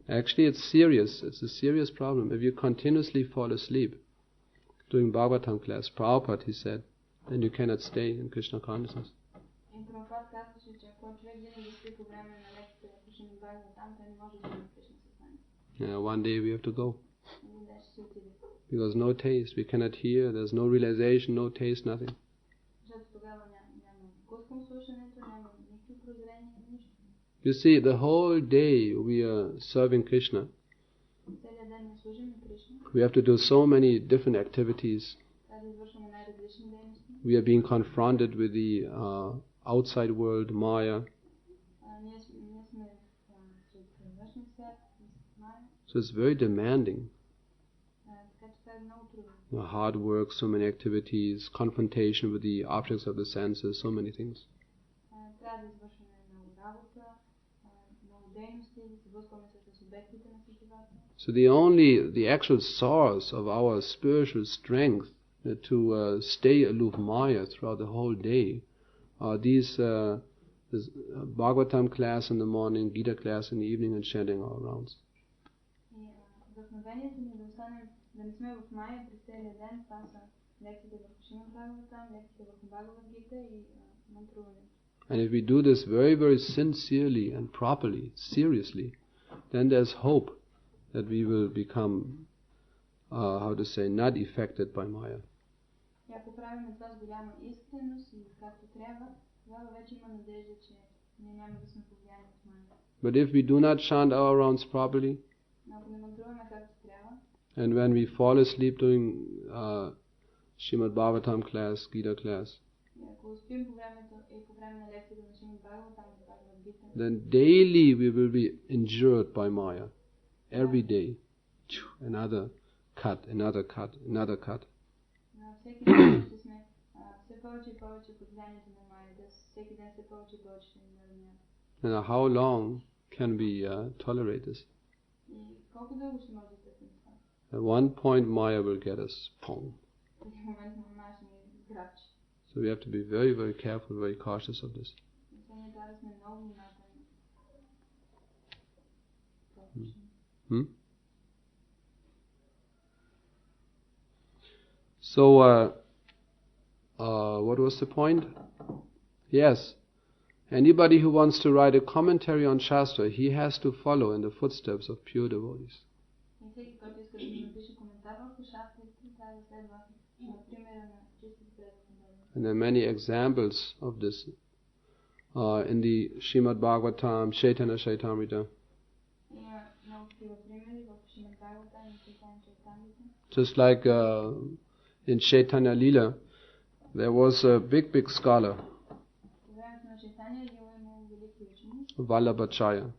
Actually, it's serious. It's a serious problem. If you continuously fall asleep during Bhagavatam class, Prabhupada, he said, then you cannot stay in Krishna consciousness. Yeah, one day we have to go. Because no taste, we cannot hear, there's no realization, no taste, nothing. You see, the whole day we are serving Krishna. We have to do so many different activities. We are being confronted with the outside world, Maya. So it's very demanding. Hard work, so many activities, confrontation with the objects of the senses, so many things. So the actual source of our spiritual strength to stay aloof Maya throughout the whole day are these this Bhagavatam class in the morning, Gita class in the evening, and chanting all rounds. And if we do this very, very sincerely and properly, seriously, then there's hope that we will become, not affected by Maya. But if we do not chant our rounds properly, and when we fall asleep during Srimad Bhagavatam class, Gita class, then daily we will be injured by Maya. Every day, another cut, another cut, another cut. And how long can we tolerate this? At one point Maya will get us. Pong. So we have to be very, very careful, very cautious of this. So, what was the point? Yes, anybody who wants to write a commentary on Shastra, he has to follow in the footsteps of pure devotees. And there are many examples of this in the Srimad Bhagavatam, Chaitanya Chaitamrita. Just like in Chaitanya Lila, there was a big scholar, Vallabhacharya.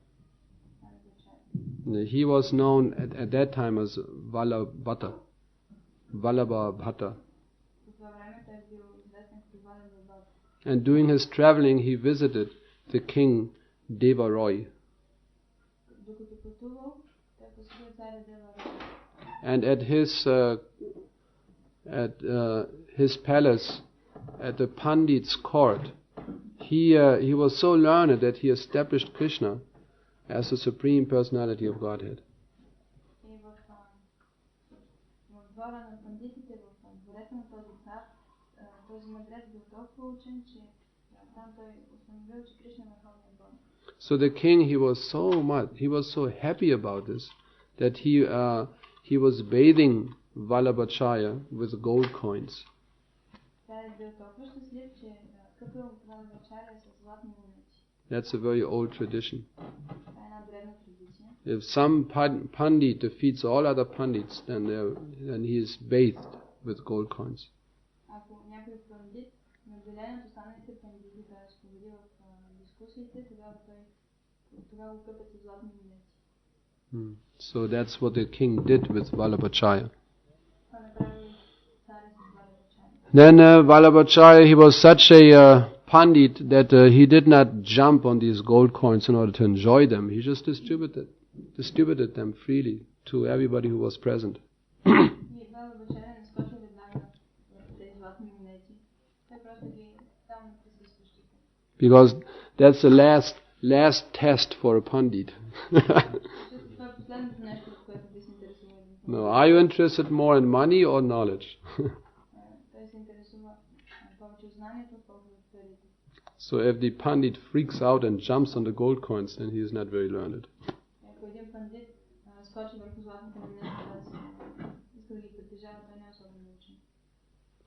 He was known at that time as Vallabha Bhatta. And during his traveling, he visited the king Devaroy. And at his palace, at the Pandit's court, he was so learned that he established Krishna as the Supreme Personality of Godhead. So the king, he was so happy about this, that he was bathing Vallabhacharya with gold coins. That's a very old tradition. If some Pandit defeats all other Pandits, then he is bathed with gold coins. So that's what the king did with Vallabhacharya. Then Vallabhacharya, he was such a Pandit that he did not jump on these gold coins in order to enjoy them. He just distributed them freely to everybody who was present. Because that's the last test for a Pandit. No, are you interested more in money or knowledge? So if the Pandit freaks out and jumps on the gold coins, then he is not very learned.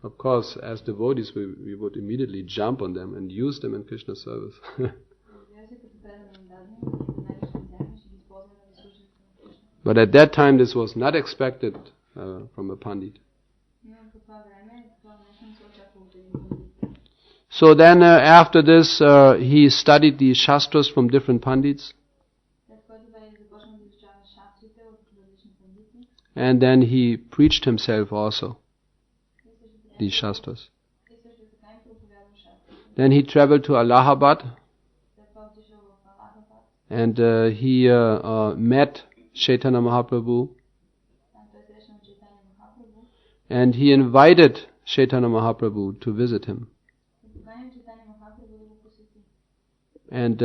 Of course, as devotees, we would immediately jump on them and use them in Krishna's service. But at that time, this was not expected from a Pandit. So then, after this, he studied the Shastras from different Pandits. And then he preached himself also, the Shastras. Then he traveled to Allahabad, and he met Chaitanya Mahaprabhu, and he invited Chaitanya Mahaprabhu to visit him. And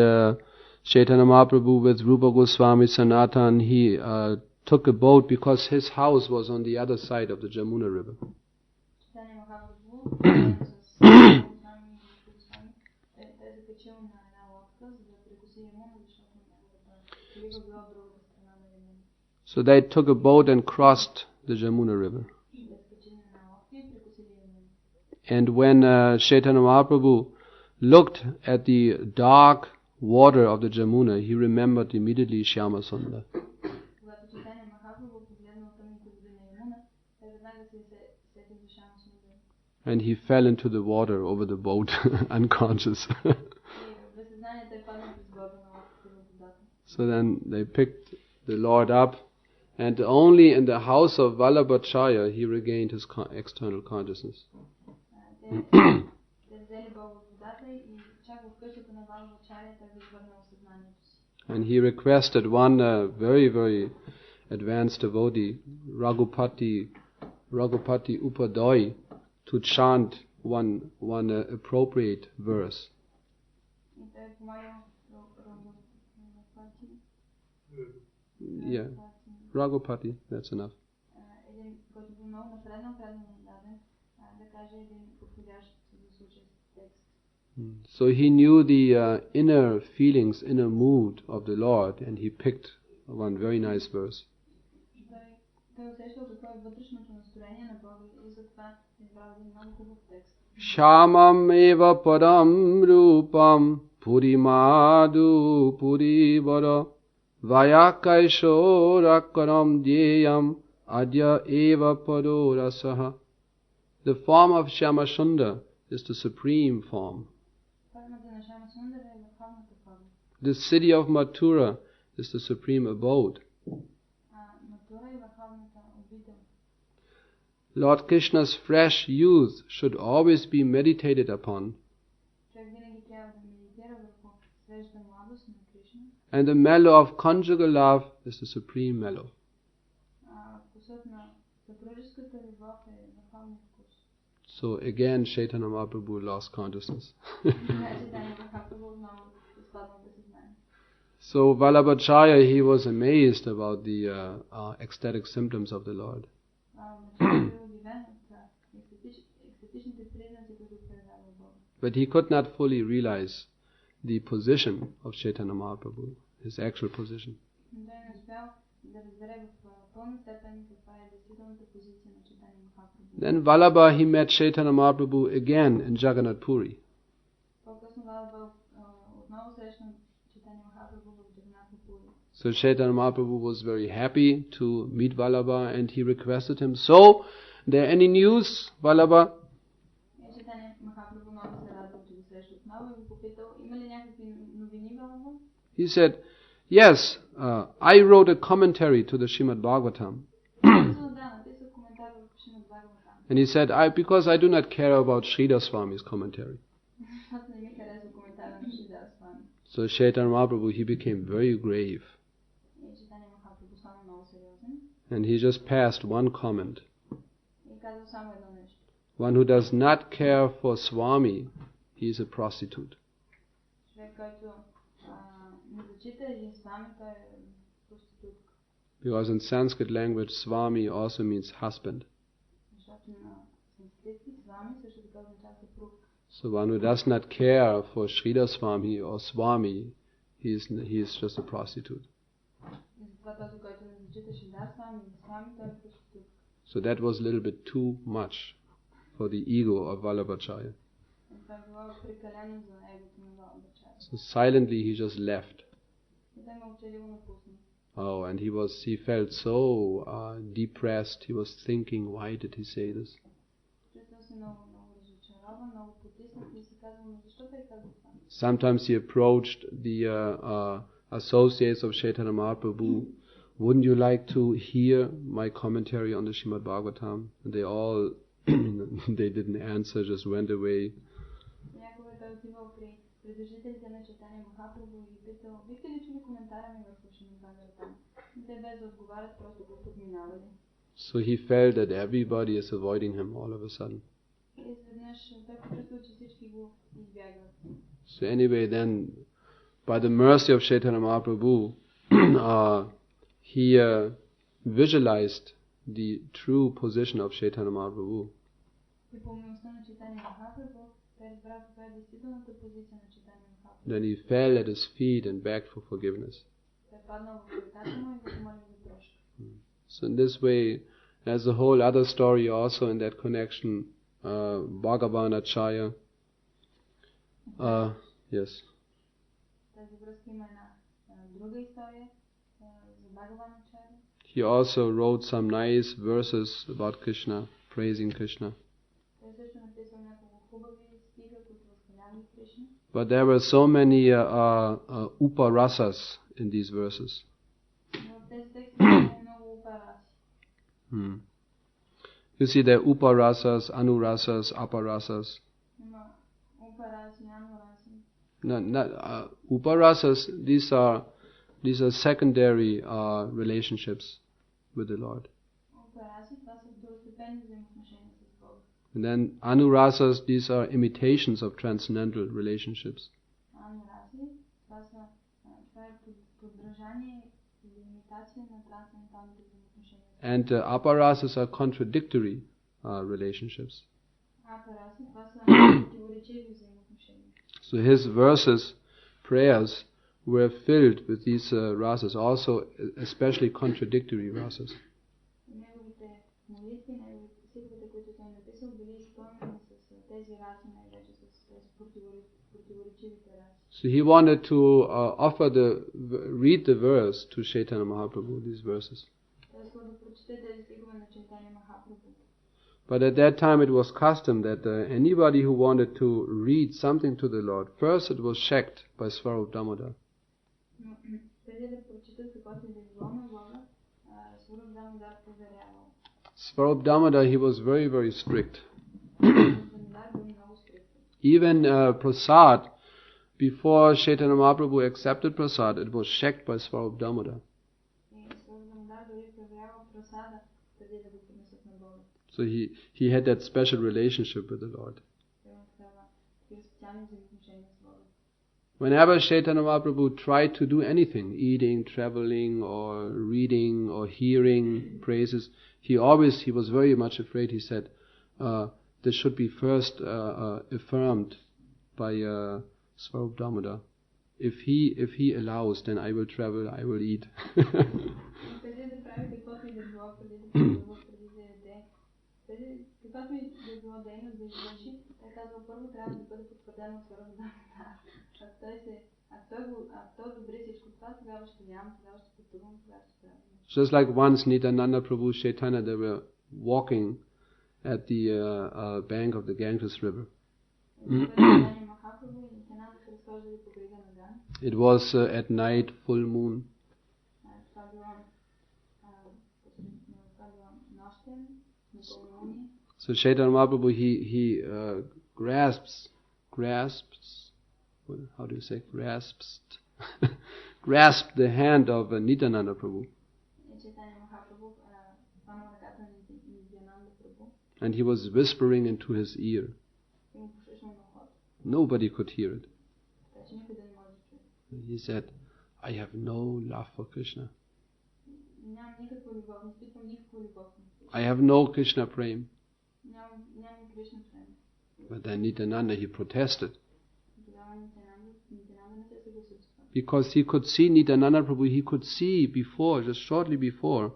Chaitanya Mahaprabhu with Rupa Goswami Sanatan, he took a boat because his house was on the other side of the Jamuna river. So they took a boat and crossed the Jamuna river. And when Chaitanya Mahaprabhu looked at the dark water of the Jamuna, he remembered immediately Shyama Sundar. And he fell into the water over the boat, unconscious. So then they picked the Lord up, and only in the house of Vallabhacharya he regained his external consciousness. And he requested one very, very advanced devotee, Raghupati Upadoi, to chant one appropriate verse. Yeah, Raghupati, that's enough. So he knew the inner feelings, inner mood of the Lord, and he picked one very nice verse. Shamam eva padam rupam purimadu purivara vayakaishorakaram dyeyam adya eva pado rasaha. The form of Shyamashundar is the supreme form. The city of Mathura is the supreme abode. Lord Krishna's fresh youth should always be meditated upon. And the mellow of conjugal love is the supreme mellow. So again, Chaitanya Mahaprabhu lost consciousness. So Vallabhacharya, he was amazed about the ecstatic symptoms of the Lord. But he could not fully realize the position of Chaitanya Mahaprabhu, his actual position. Then Vallabha, he met Chaitanya Mahaprabhu again in Jagannath Puri. So Chaitanya Mahaprabhu was very happy to meet Vallabha, and he requested him, "So, there any news, Vallabha?" He said, "Yes, I wrote a commentary to the Srimad Bhagavatam." And he said, because I do not care about Sridhar Swami's commentary. So Chaitanya Mahaprabhu, he became very grave. And he just passed one comment. One who does not care for Swami, he is a prostitute. Because in Sanskrit language, Swami also means husband. So one who does not care for Sridhar Swami or Swami, he is just a prostitute. So that was a little bit too much for the ego of Vallabhacharya. So silently he just left. Oh, and he felt so depressed. He was thinking, why did he say this? Sometimes he approached the associates of Chaitanya Mahaprabhu. Wouldn't you like to hear my commentary on the Srimad Bhagavatam? And they all, they didn't answer, just went away. So he felt that everybody is avoiding him all of a sudden. So anyway, then, by the mercy of Chaitanya Mahaprabhu, he visualized the true position of Chaitanya Mahaprabhu. Then he fell at his feet and begged for forgiveness. So in this way, there's a whole other story also in that connection. Bhagavan Acharya. Yes. He also wrote some nice verses about Krishna, praising Krishna. But there were so many uparasas in these verses. You see, there are uparasas, anurasas, aparasas. Uparasas, these are secondary relationships with the Lord. And then anurasas, these are imitations of transcendental relationships. And aparasas are contradictory relationships. So his verses, prayers, were filled with these rasas, also especially contradictory rasas. So he wanted to read the verse to Chaitanya Mahaprabhu, these verses. But at that time it was custom that anybody who wanted to read something to the Lord, first it was checked by Swarup Damodar. Swarup Damodar, he was very, very strict. Even prasad, before Chaitanya Mahaprabhu accepted prasad, it was checked by Swarup Damodar. So he had that special relationship with the Lord. Whenever Chaitanya Mahaprabhu tried to do anything, eating, traveling, or reading, or hearing praises, he was very much afraid. He said, this should be first affirmed by Swarup Damodar. If he allows, then I will travel, I will eat. Just like once Nityananda Prabhu Chaitanya, they were walking at the bank of the Ganges River. It was at night, full moon. So Chaitanya Mahaprabhu, he grasps, how do you say, grasped the hand of Nityananda Prabhu. And he was whispering into his ear. Nobody could hear it. He said, I have no love for Krishna. I have no Krishna prem. But then Nityananda, he protested. Because he could see Nityananda Prabhu, he could see before, just shortly before,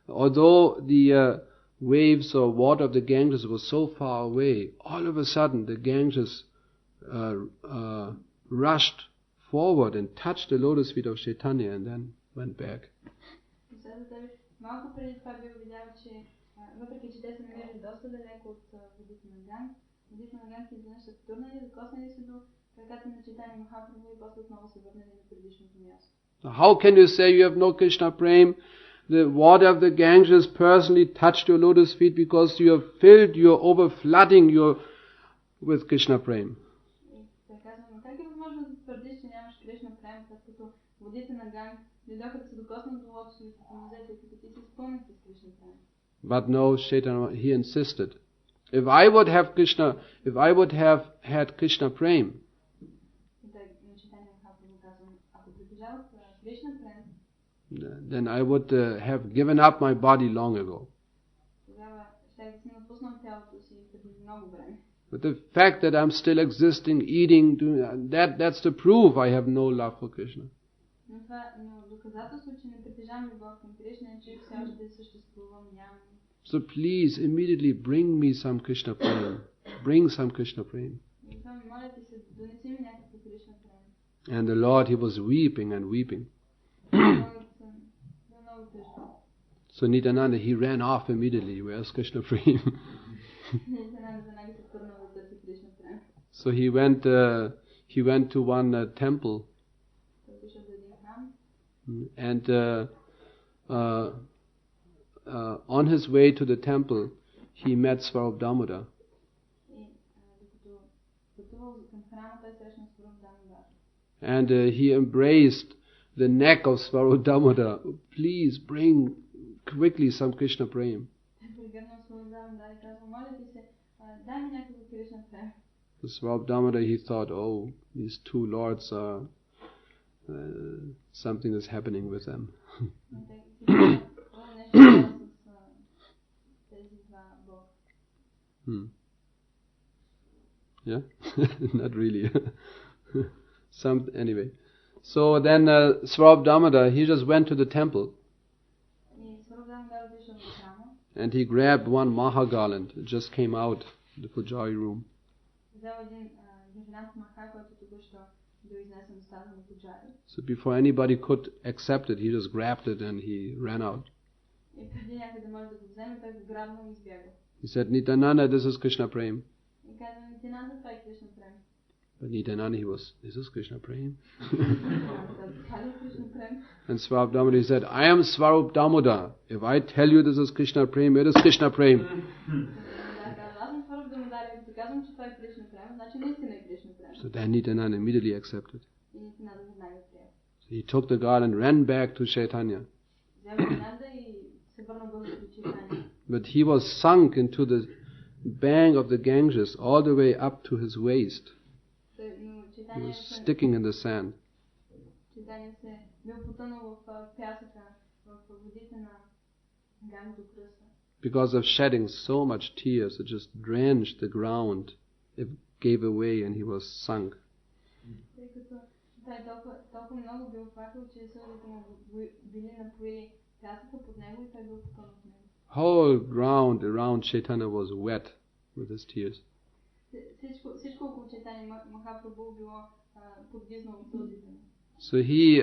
although the waves or water of the Ganges was so far away, all of a sudden the Ganges rushed forward and touched the lotus feet of Chaitanya and then went back. How can you say you have no Krishna prem? The water of the Ganges personally touched your lotus feet because you have filled, you are overflooding with Krishna prem. But no, Chaitanya, he insisted. If I would have had Krishna prem, then I would have given up my body long ago. But the fact that I'm still existing, eating, doing that's the proof I have no love for Krishna. So please immediately bring me some Krishna prem. Bring some Krishna prem. And the Lord, he was weeping and weeping. So Nityananda, he ran off immediately. Where's Krishna prem? So he went to one temple, and on his way to the temple, he met Swarup Damodar. And he embraced the neck of Swarup Damodar. Please bring quickly some Krishna prem. The Swarup Damodar, he thought, oh, these two lords are, something is happening with them. Yeah? Not really. Anyway. So then Swarup Damodar, he just went to the temple. And he grabbed one Maha garland. It just came out of the Pujari room. So before anybody could accept it, he just grabbed it and he ran out. He said, Nityananda, this is Krishna prem. But Nityananda, this is Krishna prem. And Swarup Damodar, he said, I am Swarup Damodar. If I tell you this is Krishna prem, it is Krishna prem. So then Nityananda immediately accepted. So he took the garland and ran back to Chaitanya. But he was sunk into the bank of the Ganges all the way up to his waist. He was sticking in the sand. Because of shedding so much tears, it just drenched the ground. It gave away and he was sunk. Whole ground around Chaitanya was wet with his tears. So he,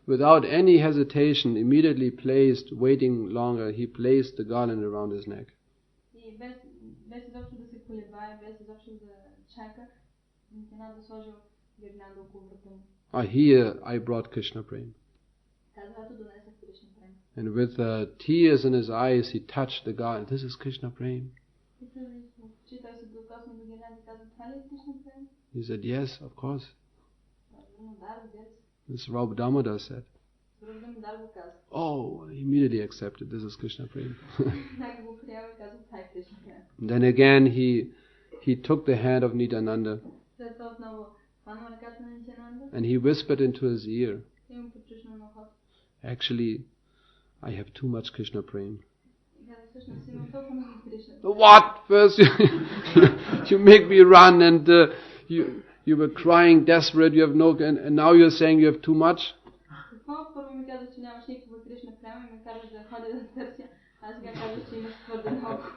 without any hesitation, immediately placed, waiting longer, he placed the garland around his neck. Here I brought Krishna prem. And with tears in his eyes, he touched the garland. This is Krishna prem. He said, yes, of course. This Swarup Damodar said. Oh, he immediately accepted. This is Krishna prem. Then again he took the hand of Nityananda and he whispered into his ear. Actually, I have too much Krishna prema. What? First you make me run, and you were crying desperate, you have no, and now you're saying you have too much?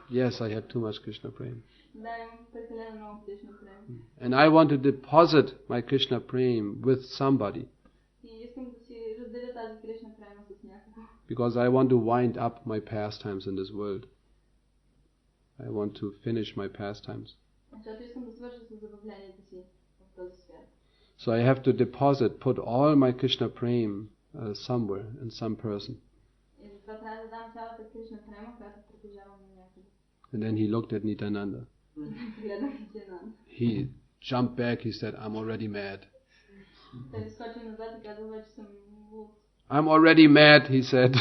Yes, I have too much Krishna prema. And I want to deposit my Krishna prema with somebody. Because I want to wind up my pastimes in this world. I want to finish my pastimes. So I have to put all my Krishna prema somewhere, in some person. And then he looked at Nityananda. He jumped back, he said, I'm already mad. I'm already mad, he said.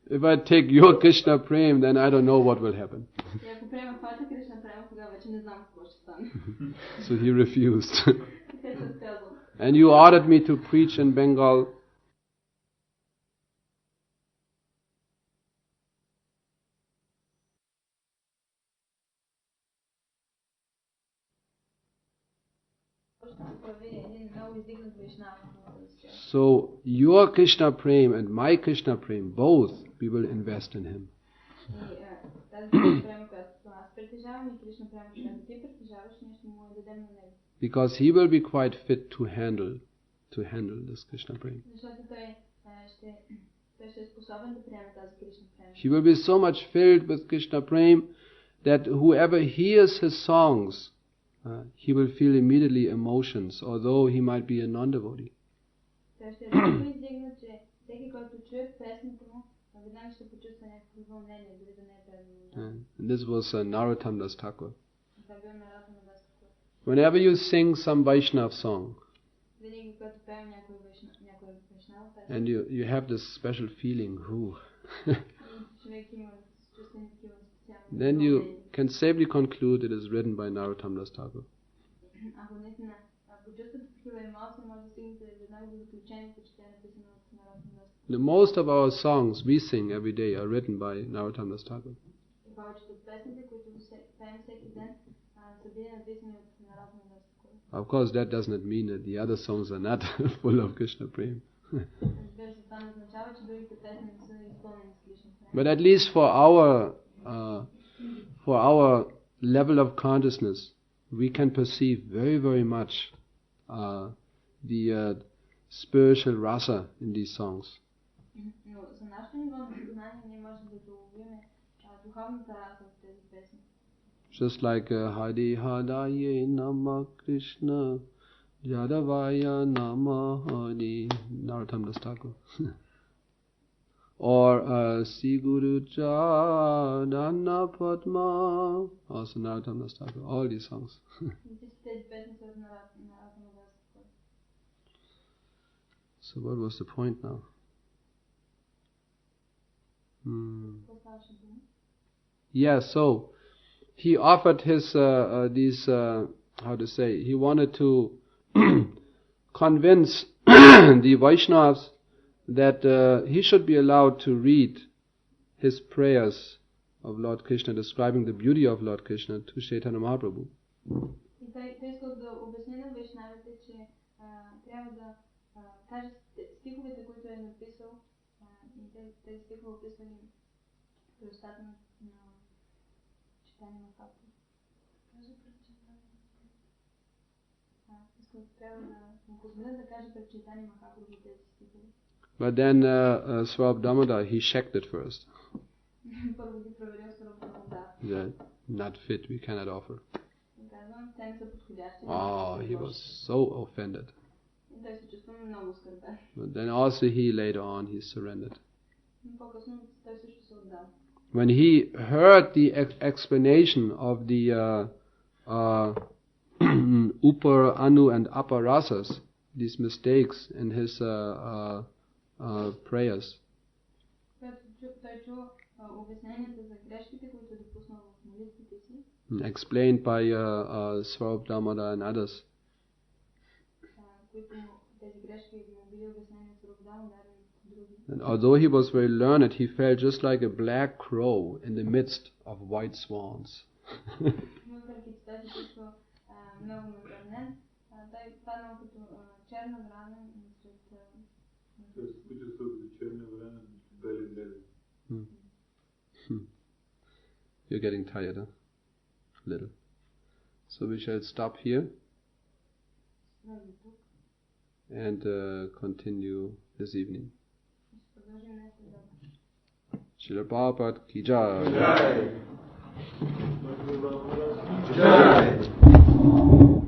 If I take your Krishna prema, then I don't know what will happen. So he refused. And you ordered me to preach in Bengal. So your Krishna prema and my Krishna prema, both we will invest in him. Because he will be quite fit to handle this Krishna prema. He will be so much filled with Krishna prema that whoever hears his songs, he will feel immediately emotions, although he might be a non-devotee. And this was Narottam Das Thakur. Whenever you sing some Vaishnav song, and you have this special feeling, then you can safely conclude it is written by Narottam Das Thakur. The most of our songs we sing every day are written by Narottam Das Thakur. Of course, that does not mean that the other songs are not full of Krishna prema. But at least for our level of consciousness, we can perceive very, very much the spiritual rasa in these songs. Just like Hadi Hadaye Nama Krishna Yadavaya Nama Hari, Narottam Das Thakur. Or Siguru Jadana Padma, also Narottam Das Thakur. All these songs. So what was the point now? Yeah, so he offered his he wanted to convince the Vaishnavas that he should be allowed to read his prayers of Lord Krishna, describing the beauty of Lord Krishna to Chaitanya Mahaprabhu. But then Swami Damodar, he checked it first. Yeah, not fit, we cannot offer. Oh, he was so offended. But then also he later on, he surrendered. When he heard the explanation of the upper, anu and upper rasas, these mistakes in his prayers, explained by Swami Damodar and others, And although he was very learned, he felt just like a black crow in the midst of white swans. You're getting tired, huh? A little. So we shall stop here and continue this evening. Srila Prabhupada ki jai. Jai.